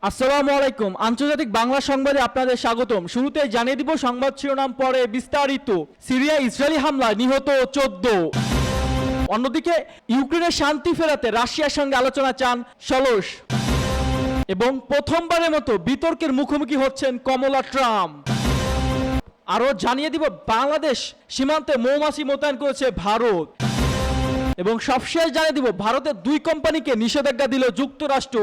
আসসালামু আলাইকুম। আন্তর্জাতিক বাংলা সংবাদে আপনাদের স্বাগতম। শুরুতেই জানিয়ে দিব সংবাদ শিরোনাম পরে বিস্তারিত। সিরিয়া ইসরায়েলি হামলায় নিহত 14। অন্যদিকে ইউক্রেনের শান্তি ফেরাতে রাশিয়ার সঙ্গে আলোচনা চান সলোস। এবং প্রথমবারের মতো বিতর্কের মুখোমুখি হচ্ছেন কমলা ট্রাম্প। আরও জানিয়ে দিব বাংলাদেশ সীমান্তে মৌমাছি মোতায়েন করেছে ভারত। এবং সবশেষ জানিয়ে দিব ভারতের দুই কোম্পানিকে নিষেধাজ্ঞা দিল যুক্তরাষ্ট্র,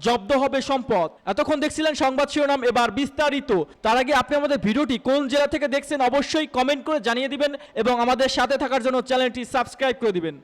জব্দ হবে সম্পদ। এতক্ষণ দেখছিলেন সংবাদ শিরোনাম, এবার বিস্তারিত। তার আগে আপনি আমাদের ভিডিওটি কোন জেলা থেকে দেখছেন অবশ্যই কমেন্ট করে জানিয়ে দিবেন এবং আমাদের সাথে থাকার জন্য চ্যানেলটি সাবস্ক্রাইব করে দিবেন।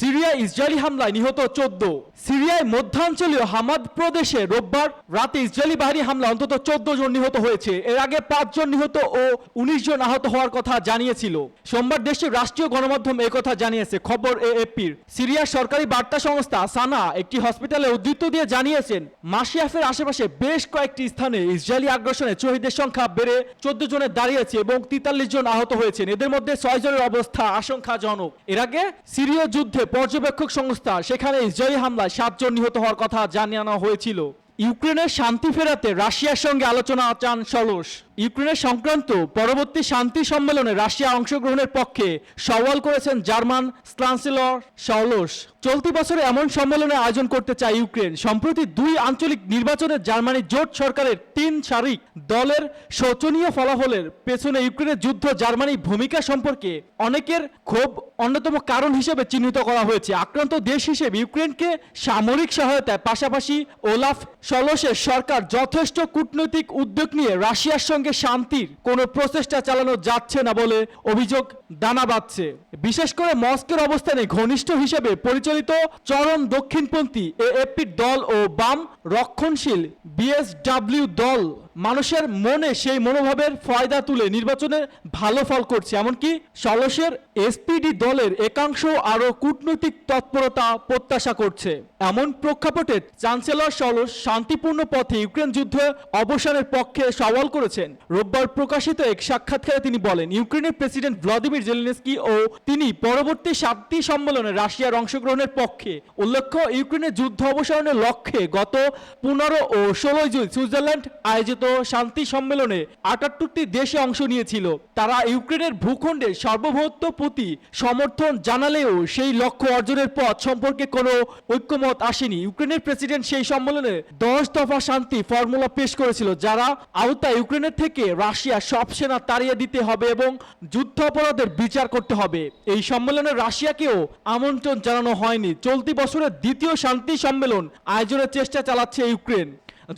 সিরিয়া ইসরায়েলি হামলায় নিহত 14। সিরিয়ায় মধ্যাঞ্চলীয় হামাদ প্রদেশে রোববার রাতে ইসরায়েলি বাহিনী হামলা অন্তত 14 জন নিহত হয়েছে। এর আগে 5 জন নিহত ও 19 জন আহত হওয়ার কথা জানিয়েছিল। সোমবার দেশের রাষ্ট্রীয় গণমাধ্যম একথা জানিয়েছে, খবর এএফপির। সিরিয়ার সরকারি বার্তা সংস্থা সানা একটি হসপিটালে উদ্ধৃতি দিয়ে জানিয়েছেন, মাশিয়াফের আশেপাশে বেশ কয়েকটি স্থানে ইসরায়েলি আগ্রাসনে শহীদের সংখ্যা বেড়ে 14 জনে দাঁড়িয়েছে এবং 43 জন আহত হয়েছেন। এদের মধ্যে 6 জনের অবস্থা আশঙ্কাজনক। এর আগে সিরীয় যুদ্ধে পর্যবেক্ষক সংস্থা সেখানে ইসরায়েলি হামলায় 7 জন নিহত হওয়ার কথা জানানো হয়েছিল। ইউক্রেনের শান্তি ফেরাতে রাশিয়ার সঙ্গে আলোচনা চান সলোস। ইউক্রেনের সংক্রান্ত পরবর্তী শান্তি সম্মেলনে রাশিয়া অংশগ্রহণের পক্ষে সওয়াল করেছেন জার্মান চ্যান্সেলর সলোস। চলতি বছরে এমন সম্মেলনের আয়োজন করতে চায় ইউক্রেন। সম্প্রতি 2 আঞ্চলিক নির্বাচনে জার্মানি জোট সরকারের 3 সারিক দলের শোচনীয় ফলাফলের পেছনে ইউক্রেনের যুদ্ধ জার্মানির ভূমিকা সম্পর্কে অনেকের ক্ষোভ অন্যতম কারণ হিসেবে চিহ্নিত করা হয়েছে। আক্রান্ত দেশ হিসেবে ইউক্রেনকে সামরিক সহায়তায় পাশাপাশি ওলাফ সলোসের সরকার যথেষ্ট কূটনৈতিক উদ্যোগ নিয়ে রাশিয়ার সঙ্গে শান্তির কোনো প্রচেষ্টা চালানো যাচ্ছে না বলে অভিযোগ দানা বাঁধছে। বিশেষ করে মস্কোর অবস্থানে ঘনিষ্ঠ হিসেবে পরিচালিত চরম দক্ষিণপন্থী এএফপির দল ও বাম রক্ষণশীল বিএসডব্লিউ দল মানুষের মনে সেই মনোভাবের ফায়দা তুলে নির্বাচনে ভালো ফল করছে। এমনকি সলোসের এসপিডি দলের একাংশ আরও কূটনৈতিক তৎপরতা প্রত্যাশা করছে। এমন প্রেক্ষাপটে চ্যান্সেলর সলোস শান্তিপূর্ণ পথে ইউক্রেন যুদ্ধ অবসানের পক্ষে সওয়াল করেছেন। রোববার প্রকাশিত এক সাক্ষাৎকারে তিনি বলেন, ইউক্রেনের প্রেসিডেন্ট ভ্লাদিমির জেলেনস্কি ও তিনি পরবর্তী শান্তি সম্মেলনে রাশিয়ার অংশগ্রহণের পক্ষে। উল্লেখ্য, ইউক্রেনের যুদ্ধ অবসানের লক্ষ্যে গত 15 ও 16 জুন সুইজারল্যান্ড আয়োজিত শান্তি সম্মেলনে 78টি দেশে অংশ নিয়েছিল। তারা ইউক্রেনের ভূখণ্ডের সার্বভৌমত্ব প্রতি সমর্থন জানালেও সেই লক্ষ্য অর্জনের পথ সম্পর্কে কোনো ঐক্যমত আসেনি। ইউক্রেনের প্রেসিডেন্ট সেই সম্মেলনে 10 দফা শান্তি ফর্মুলা পেশ করেছিল, যারা আওতায় ইউক্রেনের থেকে রাশিয়া সব সেনা তাড়িয়ে দিতে হবে এবং যুদ্ধাপরাধের বিচার করতে হবে। এই সম্মেলনে রাশিয়াকেও আমন্ত্রণ জানানো হয়নি। চলতি বছরের দ্বিতীয় শান্তি সম্মেলন আয়োজনের চেষ্টা চালাচ্ছে ইউক্রেন।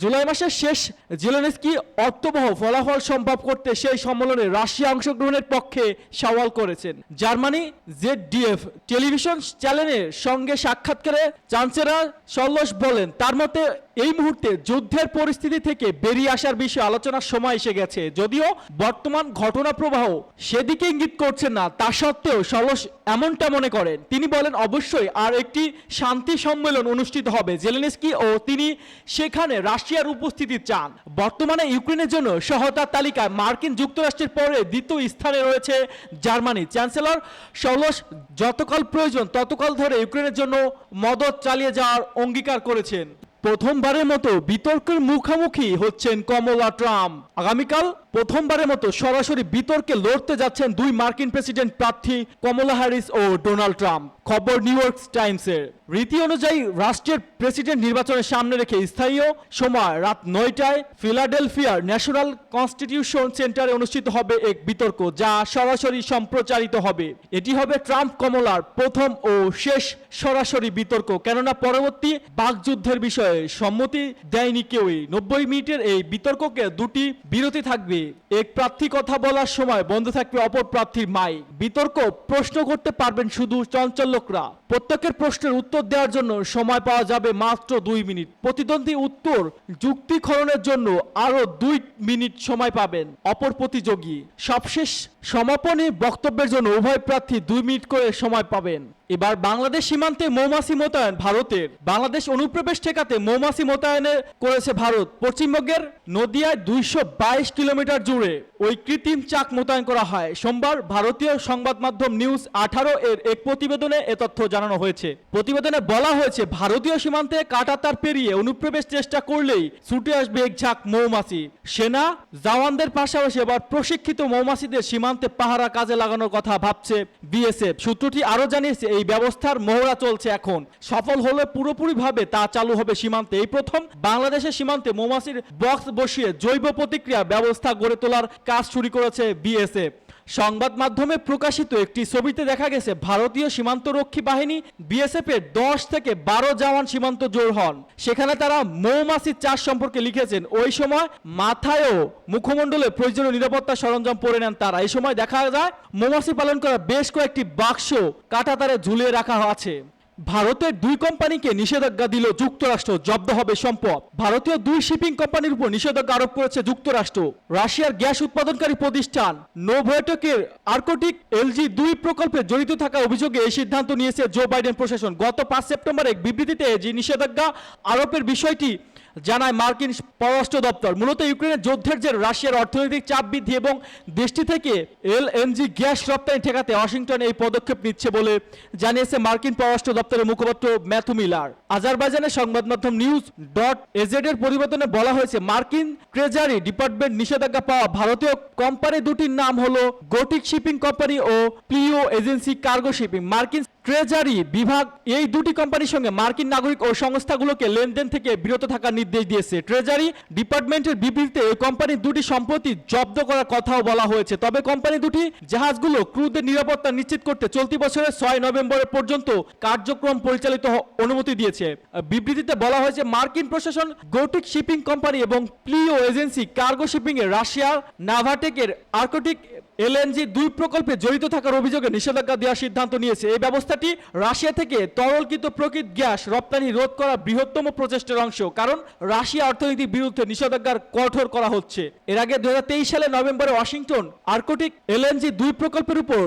জুলাই মাসের শেষ জেলেনস্কি অর্থবহ ফলাফল সম্ভব করতে সেই সম্মেলনে রাশিয়া অংশগ্রহণের পক্ষে সওয়াল করেছেন। জার্মানি জেডডিএফ টেলিভিশন চ্যানেলের সঙ্গে সাক্ষাৎকারে চ্যান্সেলর সলোস বলেন, তার মতে এই মুহূর্তে যুদ্ধের পরিস্থিতি থেকে বেরিয়ে আসার বিষয়ে আলোচনার সময় এসে গেছে। যদিও বর্তমান ঘটনা প্রবাহ সেদিকে ইঙ্গিত করছেন না, তা সত্ত্বেও সলোস এমনটা মনে করেন। তিনি বলেন, অবশ্যই আর একটি শান্তি সম্মেলন অনুষ্ঠিত হবে। জেলেনস্কি ও তিনি সেখানে রাশিয়ার উপস্থিতি চান। বর্তমানে ইউক্রেনের জন্য সহায়তার তালিকায় মার্কিন যুক্তরাষ্ট্রের পরে দ্বিতীয় স্থানে রয়েছে জার্মানি। চ্যান্সেলর সলোস যতকাল প্রয়োজন ততকাল ধরে ইউক্রেনের জন্য মদত চালিয়ে যাওয়ার অঙ্গীকার করেছেন। প্রথমবারের মতো বিতর্কের মুখোমুখি হচ্ছেন কমলা ট্রাম্প। আগামীকাল প্রথমবারের মতো সরাসরি বিতর্কে লড়তে যাচ্ছেন 2 মার্কিন প্রেসিডেন্ট প্রার্থী কমলা হ্যারিস ও ডোনাল্ড ট্রাম্প। খবর নিউ ইয়র্ক টাইমসের। রীতি অনুযায়ী রাষ্ট্রের প্রেসিডেন্ট নির্বাচনের সামনে রেখে স্থানীয় সময় রাত 9টায় ফিলাডেলফিয়ার ন্যাশনাল কনস্টিটিউশন সেন্টারে অনুষ্ঠিত হবে এক বিতর্ক, যা সরাসরি সম্প্রচারিত হবে। এটি হবে ট্রাম্প কমলার প্রথম ও শেষ সরাসরি বিতর্ক, কেননা পরবর্তী বাকযুদ্ধের বিষয়ে সম্মতি দেয়নি কেউই। 90 মিনিটের এই বিতর্ককে 2টি বিরতি থাকবে। এক প্রার্থী কথা বলার সময় বন্ধ থাকবে অপর প্রার্থীর মাইক। বিতর্ক প্রশ্ন করতে পারবেন শুধু চঞ্চলকরা। প্রত্যেকের প্রশ্নের উত্তর দেওয়ার জন্য সময় পাওয়া যাবে মাত্র 2 মিনিট। প্রতিদ্বন্দ্বী উত্তর যুক্তি খননের জন্য আরো 2 মিনিট সময় পাবেন অপর প্রতিযোগী। সবশেষ সমাপনী বক্তব্যের জন্য উভয় প্রার্থী 2 মিনিট করে সময় পাবেন। এবার বাংলাদেশ সীমান্তে মৌমাছি মোতায়েন ভারতের। বাংলাদেশ অনুপ্রবেশ ঠেকাতে মৌমাছি মোতায়েনে করেছে ভারত। পশ্চিমবঙ্গের নদিয়ায় 222 কিলোমিটার জুড়ে ওই কৃত্রিম চাক মোতায়েন করা হয়। সোমবার ভারতীয় সংবাদ মাধ্যম নিউজ 18 এর এক প্রতিবেদনে এ তথ্য জানানো হয়েছে। প্রতিবেদনে বলা হয়েছে, ভারতীয় সীমান্তে কাঁটাতার পেরিয়ে অনুপ্রবেশ চেষ্টা করলেই ছুটে আসবে এক ঝাঁক মৌমাছি। সেনা জওয়ানদের পাশাপাশি এবার প্রশিক্ষিত মৌমাছিদের সীমান্তে পাহারা কাজে লাগানোর কথা ভাবছে বিএসএফ। সূত্রটি আরো জানিয়েছে, এই ব্যবস্থার মহড়া চলছে এখন। সফল হলে পুরোপুরিভাবে তা চালু হবে সীমান্তে। এই প্রথম বাংলাদেশের সীমান্তে মৌমাছির বক্স বসিয়ে জৈব প্রতিক্রিয়া ব্যবস্থা গড়ে তোলার কাজ শুরু করেছে বিএসএফ। সংবাদ মাধ্যমে প্রকাশিত একটি ছবিতে দেখা গেছে, ভারতীয় সীমান্তরক্ষী বাহিনী বিএসএফ এর 10 থেকে 12 জওয়ান সীমান্ত জোর হন। সেখানে তারা মৌমাছি চাষ সম্পর্কে লিখেছেন। ওই সময় মাথায়ও মুখমণ্ডলে প্রয়োজনীয় নিরাপত্তা সরঞ্জাম পরে নেন তারা। এই সময় দেখা যায় মৌমাছি পালন করা বেশ কয়েকটি বাক্স কাঁটাতারে ঝুলিয়ে রাখা আছে। ভারতের 2 কোম্পানিকে নিষেধাজ্ঞা দিল যুক্তরাষ্ট্র, জব্দ হবে সম্পদ। ভারতীয় 2 শিপিং কোম্পানির উপর নিষেধাজ্ঞা আরোপ করেছে যুক্তরাষ্ট্র। রাশিয়ার গ্যাস উৎপাদনকারী প্রতিষ্ঠান নোভোটেকের আর্কটিক এলজি 2 প্রকল্পে জড়িত থাকার অভিযোগে এই সিদ্ধান্ত নিয়েছে জো বাইডেন প্রশাসন। গত 5 সেপ্টেম্বর এক বিবৃতিতে যে নিষেধাজ্ঞা আরোপের বিষয়টি জানায় মার্কিন পররাষ্ট্র দপ্তর। মূলত ইউক্রেনের যুদ্ধের জের রাশিয়ার অর্থনৈতিক চাপ বৃদ্ধি এবং দেশটি থেকে এলএনজি গ্যাস রপ্তানি ঠেকাতে ওয়াশিংটন এই পদক্ষেপ নিচ্ছে বলে জানিয়েছে মার্কিন পররাষ্ট্র দপ্তরের মুখপাত্র ম্যাথু মিলার। আজারবাইজানের সংবাদ মাধ্যম নিউজ.এজ এর প্রতিবেদনে বলা হয়েছে, মার্কিন ট্রেজারি ডিপার্টমেন্ট নিষেধাজ্ঞা পাওয়া ভারতীয় কোম্পানি দুটির নাম হলো গোটিক শিপিং কোম্পানি ও প্লিও এজেন্সি কার্গো শিপিং। মার্কিন ট্রেজারি বিভাগ এই দুটি কোম্পানির সঙ্গে মার্কিন নাগরিক ও সংস্থাগুলোকে লেনদেন থেকে বিরত থাকার নির্দেশ দিয়েছে। ট্রেজারি ডিপার্টমেন্টের বিবৃতিতে এই কোম্পানি দুটি সম্পত্তি জব্দ করার কথাও বলা হয়েছে। তবে কোম্পানি দুটি জাহাজগুলো ক্রুদের নিরাপত্তা নিশ্চিত করতে চলতি বছরের 6 নভেম্বর পর্যন্ত কার্যক্রম পরিচালিত অনুমতি দিয়েছে। বিবৃতিতে বলা হয়েছে, মার্কিন প্রশাসন গোটিক শিপিং কোম্পানি এবং প্লিও এজেন্সি কার্গো শিপিং এ রাশিয়ার নাভাটেকের আর্কটিক এলএনজি 2 প্রকল্পে জড়িত থাকার অভিযোগে নিষেধাজ্ঞা দেওয়ার সিদ্ধান্ত নিয়েছে। এই ব্যবস্থাটি রাশিয়া থেকে তরলকৃত প্রকৃত গ্যাস রপ্তানি রোধ করার বৃহত্তম প্রচেষ্টার অংশ, কারণ রাশিয়া অর্থনীতির বিরুদ্ধে নিষেধাজ্ঞার কঠোর করা হচ্ছে। এর আগে 2023 সালে নভেম্বরে ওয়াশিংটন আর্কটিক এলএনজি 2 প্রকল্পের উপর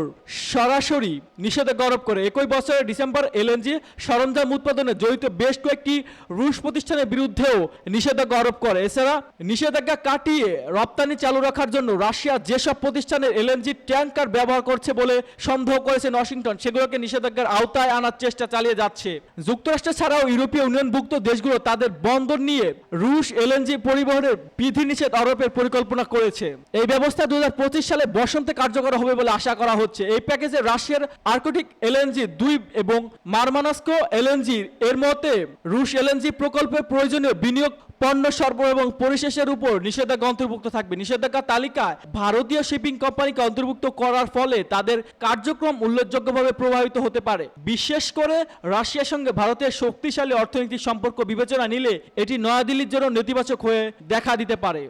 সরাসরি নিষেধাজ্ঞা আরোপ করে। একই বছরের ডিসেম্বর এলএনজি সরঞ্জাম উৎপাদনে জড়িত বেশ কয়েকটি রুশ প্রতিষ্ঠানের বিরুদ্ধেও নিষেধাজ্ঞা আরোপ করে। এছাড়া নিষেধাজ্ঞা কাটিয়ে রপ্তানি চালু রাখার জন্য রাশিয়া যেসব প্রতিষ্ঠানের এলএনজি ট্যাঙ্কার ব্যবহার করছে বলে সন্দেহ করেছেন ওয়াশিংটন, সেগুলোকে নিষেধাজ্ঞার আওতায় আনার চেষ্টা চালিয়ে যাচ্ছে। যুক্তরাষ্ট্র ছাড়াও ইউরোপীয় ইউনিয়নভুক্ত দেশগুলো তাদের বন্দর নিয়ে রুশ এলএনজি পরিবহনের বিধিনিষেধ আরোপের পরিকল্পনা করেছে। এই ব্যবস্থা 2025 সালে বসন্তে কার্যকর হবে বলে আশা করা হচ্ছে। এই প্যাকেজে রাশিয়ার আর্কটিক এলএনজি 2 এবং মারমানস্কো এলএনজি এর মতে রুশ এলএনজি প্রকল্পে প্রয়োজনীয় বিনিয়োগ, পণ্য সরবরাহ এবং পরিশেষের উপর নিষেধাজ্ঞা অন্তর্ভুক্ত থাকবে। নিষেধাজ্ঞা তালিকায় ভারতীয় শিপিং কোম্পানিকে অন্তর্ভুক্ত করার ফলে তাদের কার্যক্রম উল্লেখযোগ্যভাবে প্রভাবিত হতে পারে। বিশেষ করে রাশিয়ার সঙ্গে ভারতের শক্তিশালী অর্থনৈতিক সম্পর্ক বিবেচনা নিলে এটি নয়াদিল্লির জন্য নেতিবাচক হয়ে দেখা দিতে পারে।